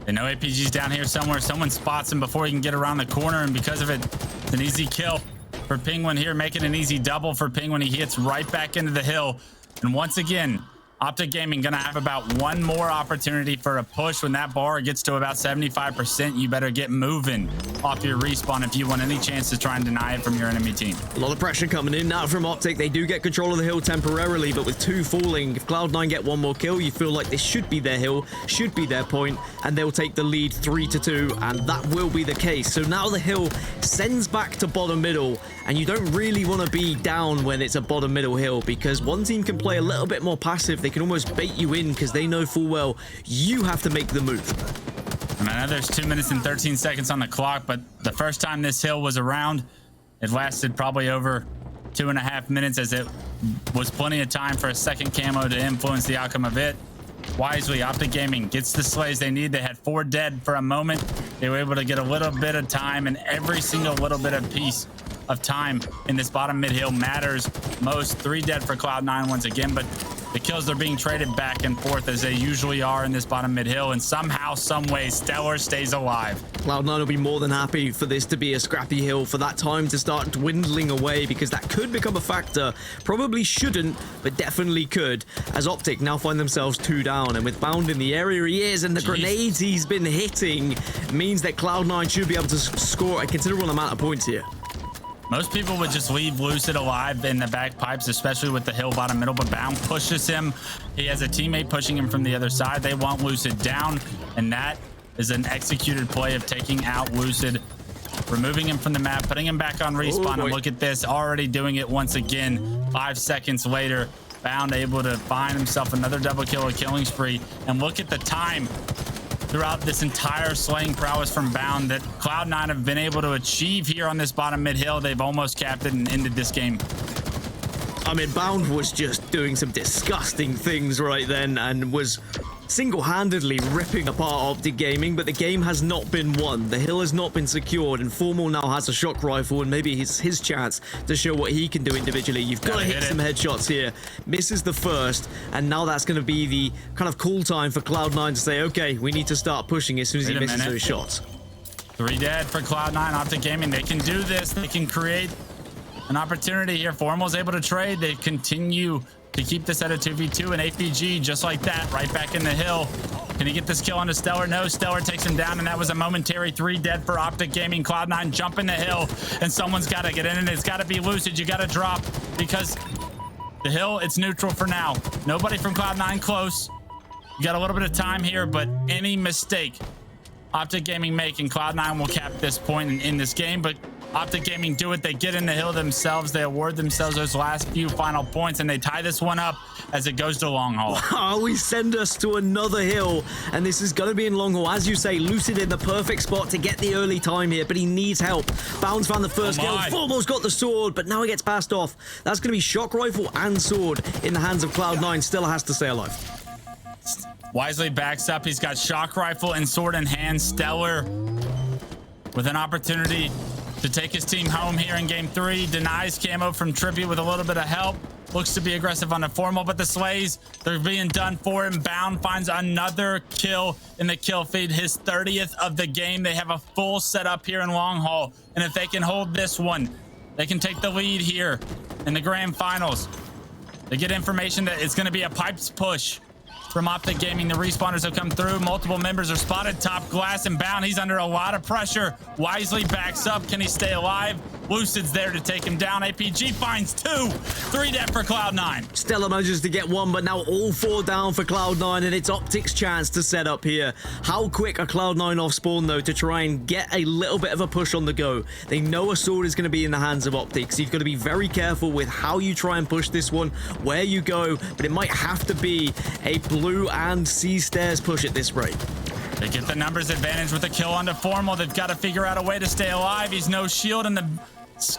Speaker 2: And no APG's down here somewhere. Someone spots him before he can get around the corner, and because of it, it's an easy kill for Pznguin here, making an easy double for Pznguin. He hits right back into the hill. And once again, Optic Gaming gonna have about one more opportunity for a push. When that bar gets to about 75%, you better get moving off your respawn if you want any chance to try and deny it from your enemy team.
Speaker 1: A lot of pressure coming in now from Optic. They do get control of the hill temporarily, but with 2 falling, if Cloud9 get one more kill, you feel like this should be their hill, should be their point, and they'll take the lead 3-2, and that will be the case. So now the hill sends back to bottom middle, and you don't really want to be down when it's a bottom middle hill, because one team can play a little bit more passive. They can almost bait you in because they know full well you have to make the move.
Speaker 2: And I know there's 2 minutes and 13 seconds on the clock, but the first time this hill was around, it lasted probably over 2.5 minutes, as it was plenty of time for a second camo to influence the outcome of it. Wisely, Optic Gaming gets the slays they need. They had 4 dead for a moment. They were able to get a little bit of time, and every single little bit of piece of time in this bottom mid hill matters most. 3 dead for Cloud9 once again, but the kills are being traded back and forth as they usually are in this bottom mid hill, and somehow, some way, StelluR stays alive.
Speaker 1: Cloud9 will be more than happy for this to be a scrappy hill, for that time to start dwindling away, because that could become a factor. Probably shouldn't, but definitely could, as Optic now find themselves 2 down, and with Bound in the area he is, and the grenades he's been hitting means that Cloud9 should be able to score a considerable amount of points here.
Speaker 2: Most people would just leave Lucid alive in the back pipes, especially with the hill bottom middle, but Bound pushes him. He has a teammate pushing him from the other side. They want Lucid down, and that is an executed play of taking out Lucid, removing him from the map, putting him back on respawn, and look at this, already doing it once again. 5 seconds later, Bound able to find himself another double kill, a killing spree, and look at the time throughout this entire slaying prowess from Bound that Cloud9 have been able to achieve here on this bottom mid hill. They've almost capped it and ended this game.
Speaker 1: I mean, Bound was just doing some disgusting things right then and was single-handedly ripping apart Optic Gaming, but the game has not been won. The hill has not been secured, and Formal now has a shock rifle, and maybe it's his chance to show what he can do individually. You've got to hit some headshots here. Misses the first, and now that's going to be the kind of cool time for Cloud9 to say, okay, we need to start pushing as soon as he misses those shots.
Speaker 2: 3 dead for Cloud9. Optic Gaming, they can do this. They can create an opportunity here. Formal's able to trade. They continue to keep this at a 2v2, and APG just like that, right back in the hill. Can he get this kill onto StelluR? No, StelluR takes him down, and that was a momentary 3 dead for Optic Gaming. Cloud9 jumping the hill, and someone's got to get in, and it's got to be Lucid. You got to drop, because the hill, it's neutral for now. Nobody from Cloud9 close. You got a little bit of time here, but any mistake Optic Gaming make, and Cloud9 will cap this point and end this game, but Optic Gaming do it. They get in the hill themselves. They award themselves those last few final points, and they tie this one up as it goes to long haul.
Speaker 1: Wow, we send us to another hill, and this is going to be in long haul. As you say, Lucid in the perfect spot to get the early time here, but he needs help. Bounds found the first kill. Formal's got the sword, but now he gets passed off. That's going to be shock rifle and sword in the hands of Cloud9. Still has to stay alive.
Speaker 2: Wisely backs up. He's got shock rifle and sword in hand. StelluR with an opportunity to take his team home here in game 3. Denies camo from TriPPPeY with a little bit of help. Looks to be aggressive on the Formal, but the slays, they're being done for him. Bound finds another kill in the kill feed, his 30th of the game. They have a full setup here in long haul, and if they can hold this one, they can take the lead here in the grand finals. They get information that it's going to be a pipes push. from Optic Gaming. The respawners have come through. Multiple members are spotted. Top glass and bound. He's under a lot of pressure. Wisely backs up. Can he stay alive? Lucid's there to take him down. APG finds 2. 3 dead for Cloud9.
Speaker 1: StelluR manages to get 1, but now all 4 down for Cloud9, and it's Optic's chance to set up here. How quick are Cloud9 off spawn, though, to try and get a little bit of a push on the go? They know a sword is going to be in the hands of Optic, so you've got to be very careful with how you try and push this one, where you go, but it might have to be a blue and C stairs push at this rate.
Speaker 2: They get the numbers advantage with a kill onto Formal. They've got to figure out a way to stay alive. He's no shield in the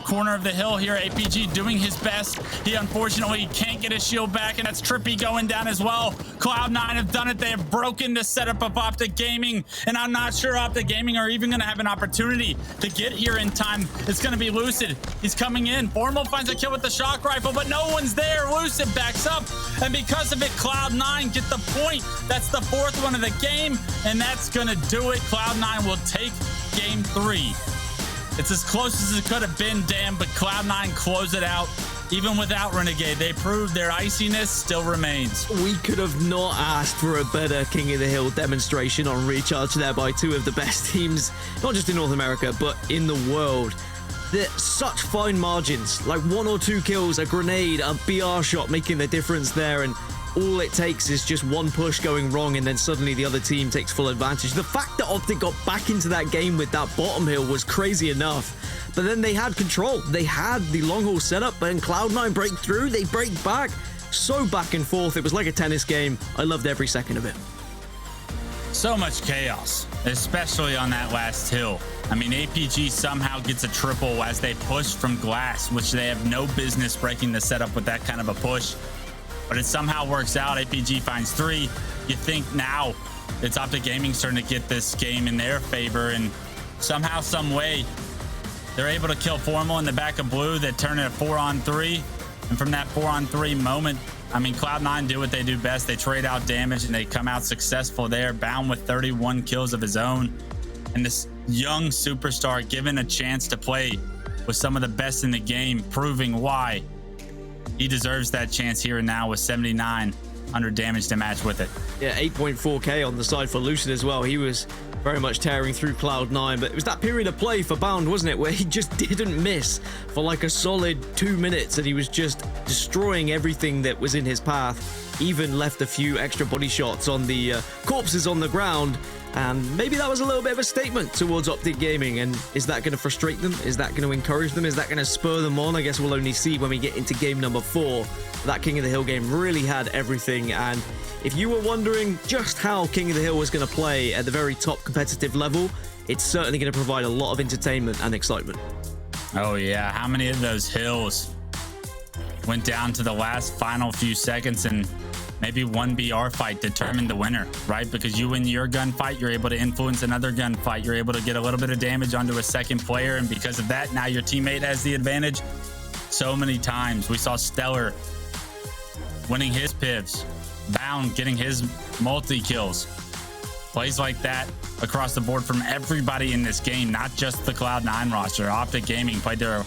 Speaker 2: corner of the hill here. APG doing his best. He unfortunately can't get his shield back, and that's TriPPPeY going down as well. Cloud9 have done it. They have broken the setup of Optic Gaming, and I'm not sure Optic Gaming are even going to have an opportunity to get here in time. It's going to be Lucid. He's coming in. Formal finds a kill with the shock rifle, but no one's there. Lucid backs up, and because of it, Cloud9 get the point. That's the 4th one of the game, and that's going to do it. Cloud9 will take game 3. It's as close as it could have been, damn, but Cloud9 close it out. Even without Renegade, they proved their iciness still remains.
Speaker 1: We could have not asked for a better King of the Hill demonstration on Recharge there by 2 of the best teams, not just in North America, but in the world. They're such fine margins, like 1 or 2 kills, a grenade, a BR shot making the difference there, and all it takes is just 1 push going wrong, and then suddenly the other team takes full advantage. The fact that Optic got back into that game with that bottom hill was crazy enough, but then they had control. They had the long haul setup, but then Cloud9 break through, they break back. So back and forth, it was like a tennis game. I loved every second of it.
Speaker 2: So much chaos, especially on that last hill. I mean, APG somehow gets a triple as they push from glass, which they have no business breaking the setup with that kind of a push. But it somehow works out. APG finds 3. You think now it's Optic Gaming starting to get this game in their favor, and somehow, some way, they're able to kill Formal in the back of blue that turn it a 4-on-3. And from that 4-on-3 moment, I mean, Cloud9 do what they do best. They trade out damage, and they come out successful there, bound with 31 kills of his own. And this young superstar given a chance to play with some of the best in the game, proving why he deserves that chance here and now with 7,900 damage to match with it.
Speaker 1: Yeah, 8.4k on the side for Lucid as well. He was very much tearing through Cloud9, but it was that period of play for Bound, wasn't it, where he just didn't miss for like a solid 2 minutes, and he was just destroying everything that was in his path. Even left a few extra body shots on the corpses on the ground, and maybe that was a little bit of a statement towards Optic Gaming. And is that going to frustrate them? Is that going to encourage them? Is that going to spur them on? I guess we'll only see when we get into game number 4. That King of the Hill game really had everything, and if you were wondering just how King of the Hill was going to play at the very top competitive level, it's certainly going to provide a lot of entertainment and excitement.
Speaker 2: Oh yeah, how many of those hills went down to the last final few seconds, and maybe one BR fight determined the winner, right? Because you win your gunfight, you're able to influence another gunfight, you're able to get a little bit of damage onto a second player, and because of that, now your teammate has the advantage. So many times we saw StelluR winning his pivs, Bound getting his multi-kills. Plays like that across the board from everybody in this game, not just the Cloud9 roster. Optic Gaming played their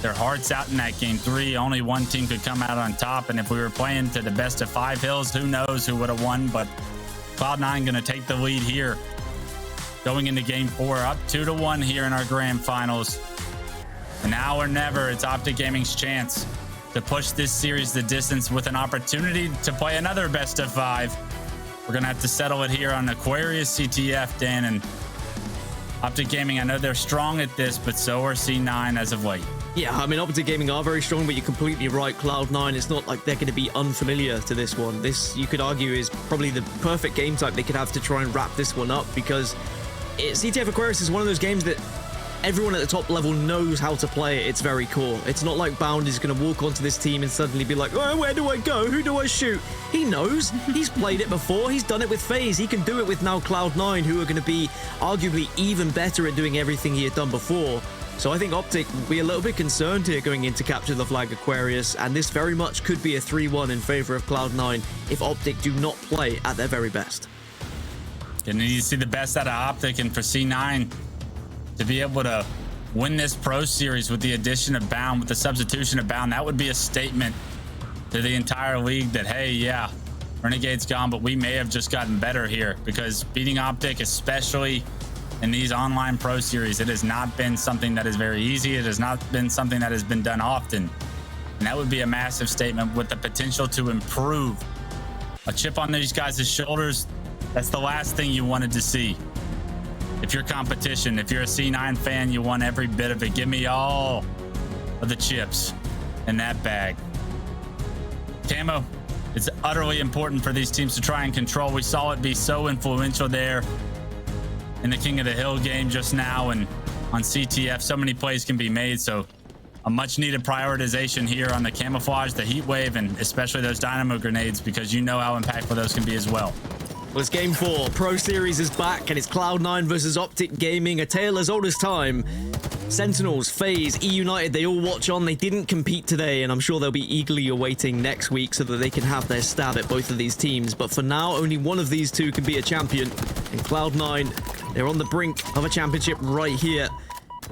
Speaker 2: hearts out in that game 3. Only one team could come out on top, and if we were playing to the best of 5 hills, who knows who would have won. But Cloud9 going to take the lead here going into game 4, up 2-1 here in our grand finals. And now or never, it's Optic Gaming's chance to push this series the distance with an opportunity to play another best of 5. We're gonna have to settle it here on Aquarius CTF, Dan, and Optic Gaming, I know they're strong at this, but so are C9 as of late.
Speaker 1: Yeah, I mean, Optic Gaming are very strong, but you're completely right. Cloud9, it's not like they're going to be unfamiliar to this one. This, you could argue, is probably the perfect game type they could have to try and wrap this one up, because CTF Aquarius is one of those games that everyone at the top level knows how to play it. It's very core. It's not like Bound is going to walk onto this team and suddenly be like, oh, where do I go? Who do I shoot? He knows. He's played it before. He's done it with FaZe. He can do it with now Cloud9, who are going to be arguably even better at doing everything he had done before. So I think Optic will be a little bit concerned here going into Capture the Flag Aquarius, and this very much could be a 3-1 in favor of Cloud9 if Optic do not play at their very best.
Speaker 2: You need to see the best out of Optic, and for C9 to be able to win this Pro Series with the addition of Bound, with the substitution of Bound, that would be a statement to the entire league that, hey, yeah, Renegade's gone, but we may have just gotten better here because beating Optic, especially in these online pro series, it has not been something that is very easy. It has not been something that has been done often. And that would be a massive statement with the potential to improve. A chip on these guys' shoulders, that's the last thing you wanted to see. If you're competition, if you're a C9 fan, you want every bit of it. Give me all of the chips in that bag. Camo, it's utterly important for these teams to try and control. We saw it be so influential there in the King of the Hill game just now, and on CTF, so many plays can be made. So a much needed prioritization here on the camouflage, the heat wave, and especially those dynamo grenades, because you know how impactful those can be as well.
Speaker 1: Well, it's game 4. Pro Series is back, and it's Cloud9 versus Optic Gaming, a tale as old as time. Sentinels, FaZe, E United, they all watch on. They didn't compete today, and I'm sure they'll be eagerly awaiting next week so that they can have their stab at both of these teams. But for now, only one of these two can be a champion. And Cloud9, they're on the brink of a championship right here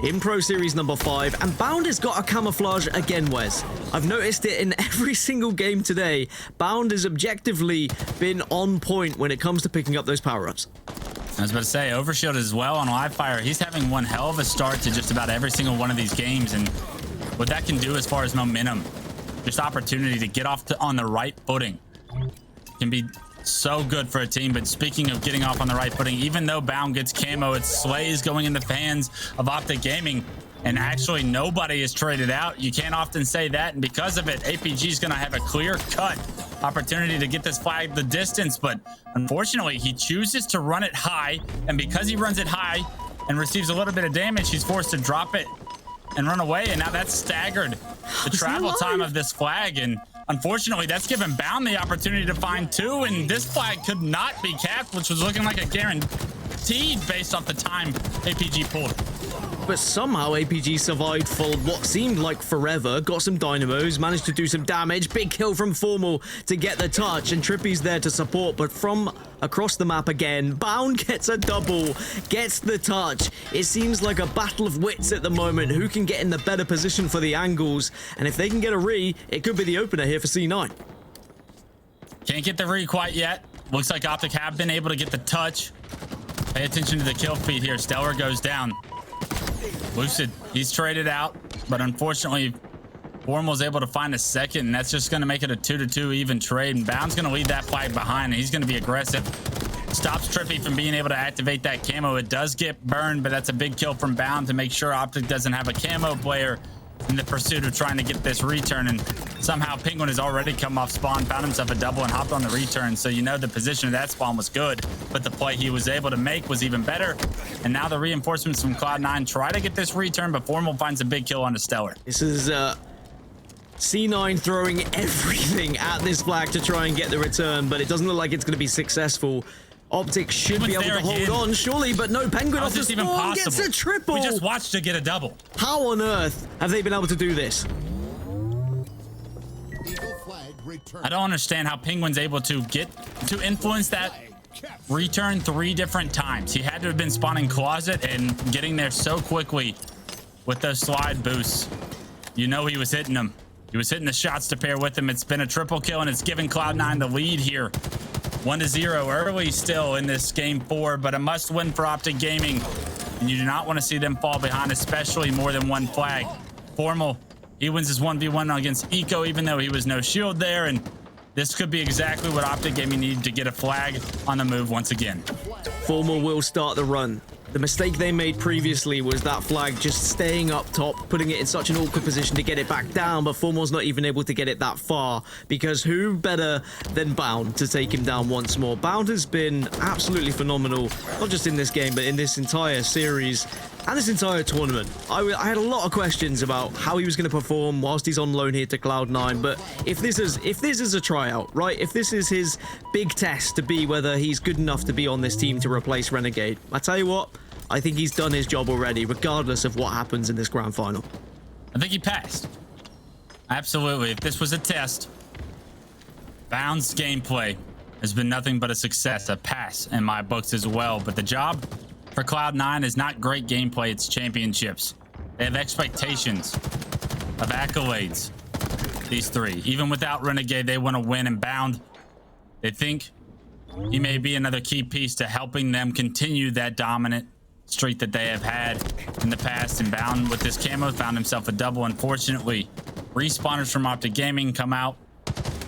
Speaker 1: in Pro Series number 5. And Bound has got a camouflage again, Wes. I've noticed it in every single game today. Bound has objectively been on point when it comes to picking up those power-ups.
Speaker 2: I was about to say, Overshield as well on Livefire. He's having one hell of a start to just about every single one of these games, and what that can do as far as momentum, just opportunity to get off on the right footing, can be so good for a team. But speaking of getting off on the right footing, even though Bound gets camo, it's Slays going in the fans of Optic Gaming, and actually nobody is traded out. You can't often say that, and because of it, APG is going to have a clear-cut opportunity to get this flag the distance, but unfortunately he chooses to run it high, and because he runs it high and receives a little bit of damage, he's forced to drop it and run away, and now that's staggered the travel time of this flag, and unfortunately that's given Bound the opportunity to find 2, and this flag could not be capped, which was looking like a guaranteed based off the time APG pulled.
Speaker 1: But somehow APG survived for what seemed like forever, got some dynamos, managed to do some damage, big kill from Formal to get the touch, and TriPPPeY's there to support, but from across the map again, Bound gets a double, gets the touch. It seems like a battle of wits at the moment, who can get in the better position for the angles, and if they can get a re, it could be the opener here for C9.
Speaker 2: Can't get the re quite yet. Looks like Optic have been able to get the touch. Pay attention to the kill feed here. StelluR goes down. Lucid, he's traded out, but unfortunately Formal's able to find a second, and that's just going to make it a 2-2 even trade, and Bound's going to leave that flag behind, and he's going to be aggressive. Stops TriPPPeY from being able to activate that camo. It does get burned, but that's a big kill from Bound to make sure Optic doesn't have a camo player in the pursuit of trying to get this return, and somehow Pznguin has already come off spawn, found himself a double, and hopped on the return. So you know the position of that spawn was good, but the play he was able to make was even better. And now the reinforcements from Cloud9 try to get this return, but Formal finds a big kill onto StelluR.
Speaker 1: This is C9 throwing everything at this flag to try and get the return, but it doesn't look like it's going to be successful. Optic should be able to hold on, surely, but no, Pznguin off the spawn gets a triple.
Speaker 2: We just watched it get a double.
Speaker 1: How on earth have they been able to do this?
Speaker 2: I don't understand how Pznguin's able to get to influence that return 3 different times. He had to have been spawning closet and getting there so quickly with those slide boosts. You know he was hitting them. He was hitting the shots to pair with them. It's been a triple kill, and it's given Cloud9 the lead here. 1-0 early still in this game 4, but a must win for Optic Gaming, and you do not want to see them fall behind, especially more than one flag. Formal, he wins his 1v1 against Eco, even though he was no shield there, and this could be exactly what Optic Gaming needed to get a flag on the move once again.
Speaker 1: Formal will start the run. The mistake they made previously was that flag just staying up top, putting it in such an awkward position to get it back down, but Formal's not even able to get it that far, because who better than Bound to take him down once more? Bound has been absolutely phenomenal, not just in this game, but in this entire series and this entire tournament. I had a lot of questions about how he was going to perform whilst he's on loan here to Cloud9, but if this is a tryout, right? If this is his big test to be whether he's good enough to be on this team to replace Renegade, I tell you what, I think he's done his job already, regardless of what happens in this grand final.
Speaker 2: I think he passed. Absolutely. If this was a test, Bound's gameplay has been nothing but a success, a pass in my books as well. But the job for Cloud9 is not great gameplay, it's championships. They have expectations of accolades, these 3. Even without Renegade, they want to win, and Bound They think he may be another key piece to helping them continue that dominant streak that they have had in the past. And Bound with this camo found himself a double. Unfortunately, respawners from Optic Gaming come out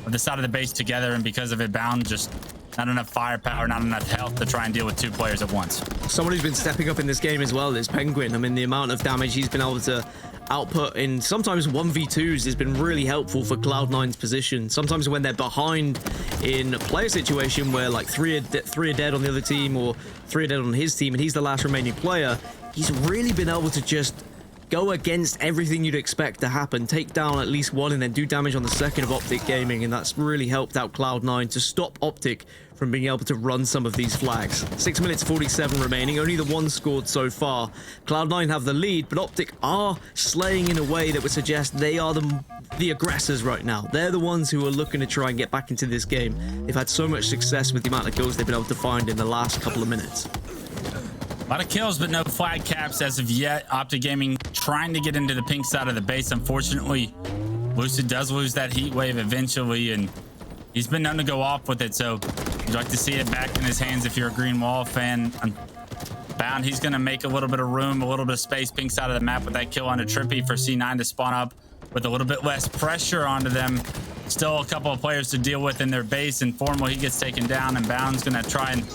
Speaker 2: of the side of the base together, and because of it, Bound just not enough firepower, not enough health to try and deal with two players at once.
Speaker 1: Someone who's been stepping up in this game as well is Pznguin. I mean, the amount of damage he's been able to output in sometimes 1v2s has been really helpful for Cloud9's position. Sometimes when they're behind in a player situation where like three are dead on the other team or three are dead on his team and he's the last remaining player, he's really been able to just go against everything you'd expect to happen, take down at least one and then do damage on the second of Optic Gaming, and that's really helped out Cloud9 to stop Optic from being able to run some of these flags. 6 minutes 47 remaining, only the one scored so far. Cloud9 have the lead, but Optic are slaying in a way that would suggest they are the aggressors right now. They're the ones who are looking to try and get back into this game. They've had so much success with the amount of kills they've been able to find in the last couple of minutes.
Speaker 2: A lot of kills, but no flag caps as of yet. Optic Gaming trying to get into the pink side of the base. Unfortunately, Lucid does lose that heat wave eventually, and he's been known to go off with it. So you'd like to see it back in his hands if you're a Green Wall fan. Bound, he's going to make a little bit of room, a little bit of space, pink side of the map with that kill onto TriPPPeY for C9 to spawn up with a little bit less pressure onto them. Still a couple of players to deal with in their base, and Formal, he gets taken down, and Bound's going to try and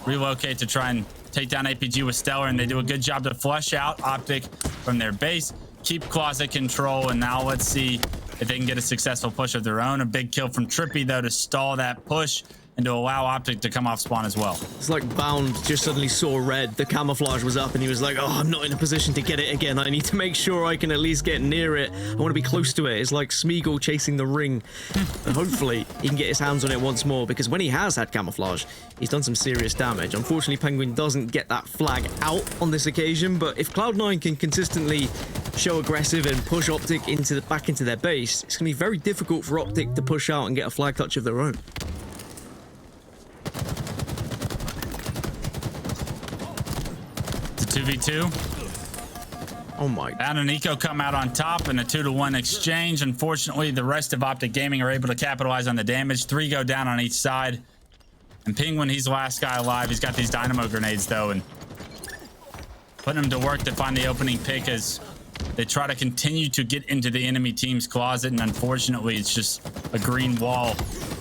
Speaker 2: relocate to try and take down APG with StelluR, and they do a good job to flush out Optic from their base, keep closet control, and now let's see if they can get a successful push of their own. A big kill from TriPPPeY, though, to stall that push and to allow Optic to come off spawn as well.
Speaker 1: It's like Bound just suddenly saw red. The camouflage was up and he was like, oh, I'm not in a position to get it again. I need to make sure I can at least get near it. I want to be close to it. It's like Pznguin chasing the ring. And hopefully he can get his hands on it once more, because when he has had camouflage, he's done some serious damage. Unfortunately, Pznguin doesn't get that flag out on this occasion, but if Cloud9 can consistently show aggressive and push Optic back into their base, it's going to be very difficult for Optic to push out and get a flag touch of their own.
Speaker 2: It's a 2v2.
Speaker 1: Oh my.
Speaker 2: Bound and Eco come out on top in a 2-to-1 exchange. Unfortunately, the rest of Optic Gaming are able to capitalize on the damage. 3 go down on each side. And Pznguin, he's the last guy alive. He's got these dynamo grenades, though, and putting him to work to find the opening pick as they try to continue to get into the enemy team's closet. And unfortunately, it's just a green wall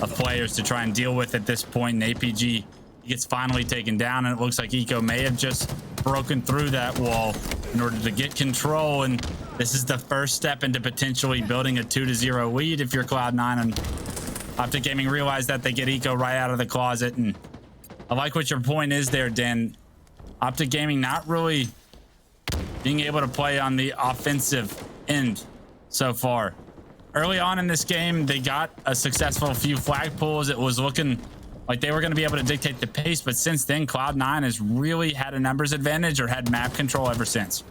Speaker 2: of players to try and deal with at this point. And APG gets finally taken down, and it looks like Eco may have just broken through that wall in order to get control. And this is the first step into potentially building a 2-0 lead if you're Cloud9. And Optic Gaming realized that they get Eco right out of the closet. And I like what your point is there, Dan. Optic Gaming not really being able to play on the offensive end so far. Early on in this game, they got a successful few flag pulls. It was looking like they were going to be able to dictate the pace, but since then, Cloud9 has really had a numbers advantage or had map control ever since.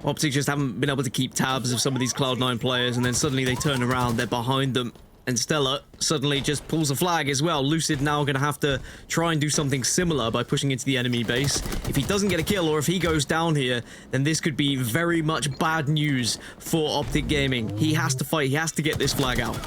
Speaker 1: Optic just haven't been able to keep tabs of some of these Cloud9 players, and then suddenly they turn around, they're behind them, and StelluR suddenly just pulls a flag as well. Lucid now going to have to try and do something similar by pushing into the enemy base. If he doesn't get a kill, or if he goes down here, then this could be very much bad news for Optic Gaming. He has to fight, he has to get this flag out.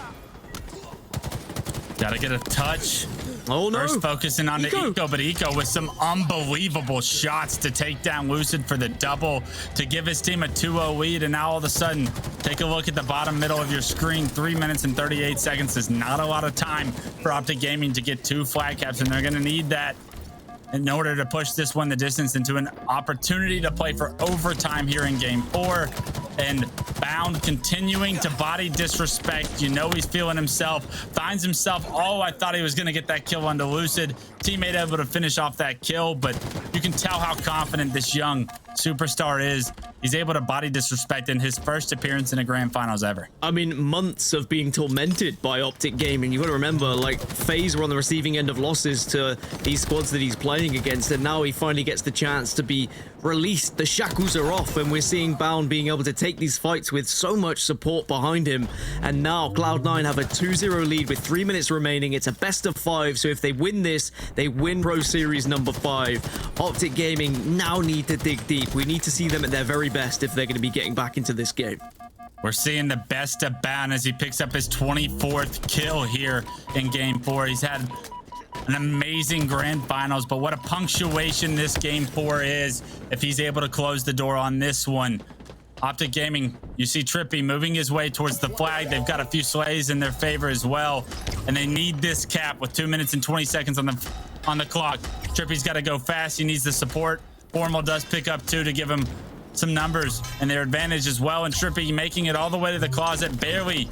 Speaker 2: Gotta get a touch.
Speaker 1: Oh no.
Speaker 2: First focusing on the Eco, but Eco with some unbelievable shots to take down Lucid for the double to give his team a 2-0 lead. And now all of a sudden, take a look at the bottom middle of your screen. 3 minutes and 38 seconds is not a lot of time for Optic Gaming to get 2 flag caps, and they're going to need that in order to push this one the distance into an opportunity to play for overtime here in game 4. And Bound continuing to body disrespect. You know he's feeling himself, finds himself. Oh, I thought he was going to get that kill onto Lucid. Teammate able to finish off that kill, but you can tell how confident this young superstar is. He's able to body disrespect in his first appearance in a grand finals ever.
Speaker 1: I mean, months of being tormented by Optic Gaming. You've got to remember, like, FaZe were on the receiving end of losses to these squads that he's playing against, and now he finally gets the chance to be released. The shackles are off, and we're seeing Bound being able to take these fights with so much support behind him. And now Cloud9 have a 2-0 lead with 3 minutes remaining. It's a best of 5, so if they win this, they win Pro Series number 5. Optic Gaming now need to dig deep. We need to see them at their very best if they're going to be getting back into this game.
Speaker 2: We're seeing the best of Bound as he picks up his 24th kill here in game 4. He's had an amazing grand finals, but what a punctuation this game 4 is if he's able to close the door on this one. Optic Gaming, you see TriPPPeY moving his way towards the flag. They've got a few slays in their favor as well, and they need this cap with 2 minutes and 20 seconds on the clock. TriPPPeY's got to go fast. He needs the support. Formal does pick up 2 to give him some numbers and their advantage as well, and TriPPPeY making it all the way to the closet, barely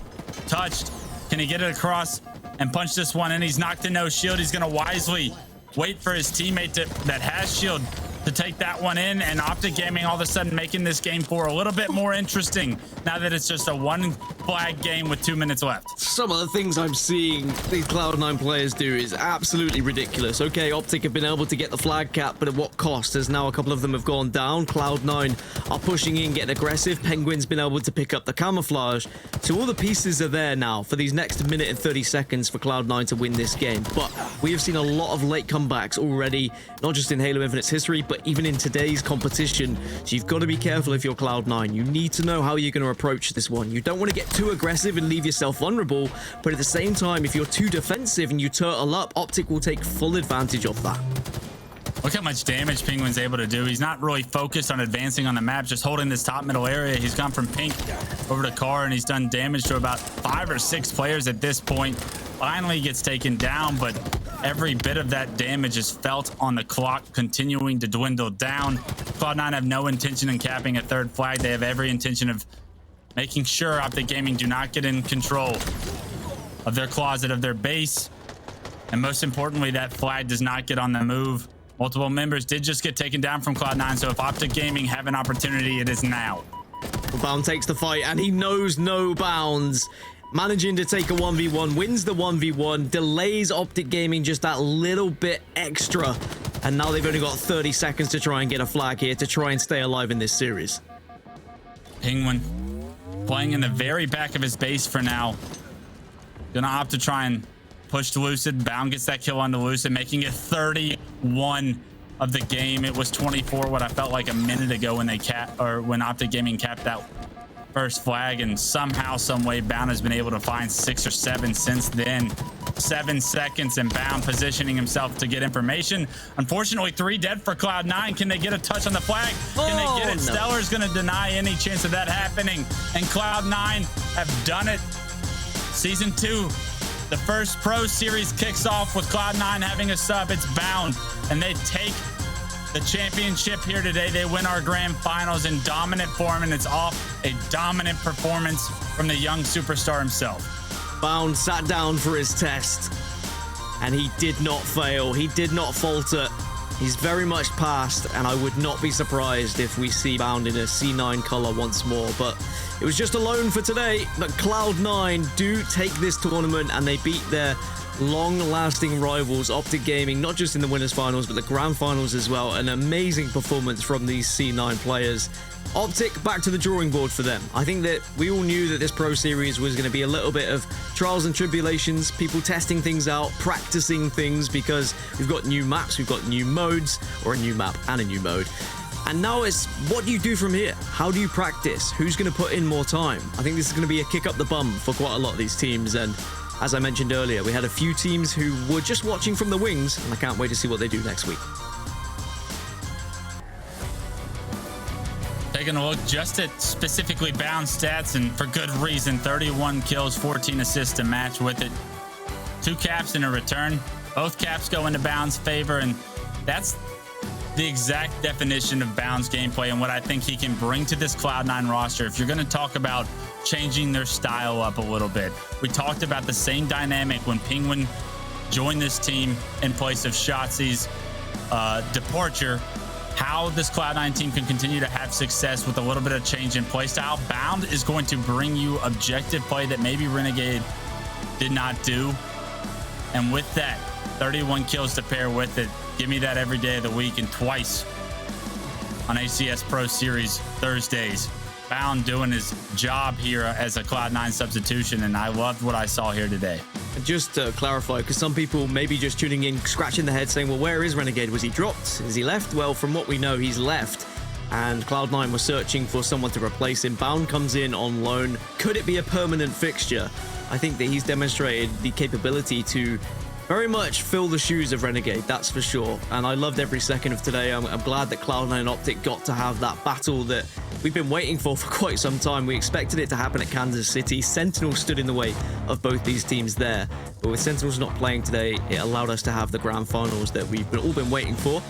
Speaker 2: touched. Can he get it across and punch this one in? He's knocked to no shield. He's going to wisely wait for his teammate that has shield to take that one in, and Optic Gaming all of a sudden making this game 4 a little bit more interesting now that it's just a 1 flag game with 2 minutes left.
Speaker 1: Some of the things I'm seeing these Cloud9 players do is absolutely ridiculous. Okay, Optic have been able to get the flag cap, but at what cost? As now a couple of them have gone down. Cloud9 are pushing in, getting aggressive. Pznguin's been able to pick up the camouflage. So all the pieces are there now for these next minute and 30 seconds for Cloud9 to win this game. But we have seen a lot of late comebacks already, not just in Halo Infinite's history, but even in today's competition. So you've got to be careful if you're Cloud9. You need to know how you're going to approach this one. You don't want to get too aggressive and leave yourself vulnerable, but at the same time, if you're too defensive and you turtle up, Optic will take full advantage of that.
Speaker 2: Look how much damage Pznguin's able to do. He's not really focused on advancing on the map, just holding this top middle area. He's gone from pink over to car, and he's done damage to about 5 or 6 players at this point. Finally gets taken down, but every bit of that damage is felt on the clock, continuing to dwindle down. Cloud9 have no intention in capping a 3rd flag. They have every intention of making sure Optic Gaming do not get in control of their closet, of their base, and most importantly, that flag does not get on the move. Multiple members did just get taken down from Cloud9, so if Optic Gaming have an opportunity, it is now.
Speaker 1: Bound takes the fight, and he knows no bounds. Managing to take a 1v1, wins the 1v1, delays Optic Gaming just that little bit extra, and now they've only got 30 seconds to try and get a flag here to try and stay alive in this series.
Speaker 2: Pznguin playing in the very back of his base for now. Gonna opt to try and push to Lucid. Bound gets that kill onto Lucid, making it 31 of the game. It was 24 what I felt like a minute ago when when Optic Gaming capped that first flag, and somehow, some way, Bound has been able to find 6 or 7 since then. 7 seconds, and Bound positioning himself to get information. Unfortunately, 3 dead for Cloud9. Can they get a touch on the flag? Can they get it?
Speaker 1: No.
Speaker 2: StelluR's going to deny any chance of that happening, and Cloud9 have done it. Season 2, the first pro series kicks off with Cloud9 having a sub. It's Bound, and they take the championship here today. They win our grand finals in dominant form, and it's off a dominant performance from the young superstar himself.
Speaker 1: Bound sat down for his test, and he did not fail. He did not falter. He's very much passed, and I would not be surprised if we see Bound in a C9 color once more. But it was just a loan for today. But Cloud9 do take this tournament, and they beat their long-lasting rivals, Optic Gaming, not just in the winners finals, but the grand finals as well. An amazing performance from these C9 players. Optic back to the drawing board for them. I think that we all knew that this pro series was going to be a little bit of trials and tribulations, people testing things out, practicing things, because we've got new maps, we've got new modes, or a new map and a new mode. And now it's, what do you do from here? How do you practice? Who's going to put in more time? I think this is going to be a kick up the bum for quite a lot of these teams, and as I mentioned earlier, we had a few teams who were just watching from the wings, and I can't wait to see what they do next week.
Speaker 2: Taking a look just at specifically Bound stats, and for good reason. 31 kills, 14 assists to match with it. 2 caps and a return. Both caps go into Bound's favor, and that's the exact definition of Bound's gameplay and what I think he can bring to this Cloud9 roster. If you're going to talk about changing their style up a little bit, we talked about the same dynamic when Pznguin joined this team in place of Shotzi's departure. How this Cloud9 team can continue to have success with a little bit of change in play style. Bound is going to bring you objective play that maybe Renegade did not do, and with that, 31 kills to pair with it. Give me that every day of the week and twice on HCS Pro Series Thursdays. Bound doing his job here as a Cloud9 substitution, and I loved what I saw here today.
Speaker 1: Just to clarify, because some people may be just tuning in, scratching their head saying, well, where is Renegade? Was he dropped? Is he left? Well, from what we know, he's left, and Cloud9 was searching for someone to replace him. Bound comes in on loan. Could it be a permanent fixture? I think that he's demonstrated the capability to very much fill the shoes of Renegade, that's for sure. And I loved every second of today. I'm glad that Cloud9 and Optic got to have that battle that we've been waiting for quite some time. We expected it to happen at Kansas City. Sentinel stood in the way of both these teams there. But with Sentinels not playing today, it allowed us to have the grand finals that we've all been waiting for.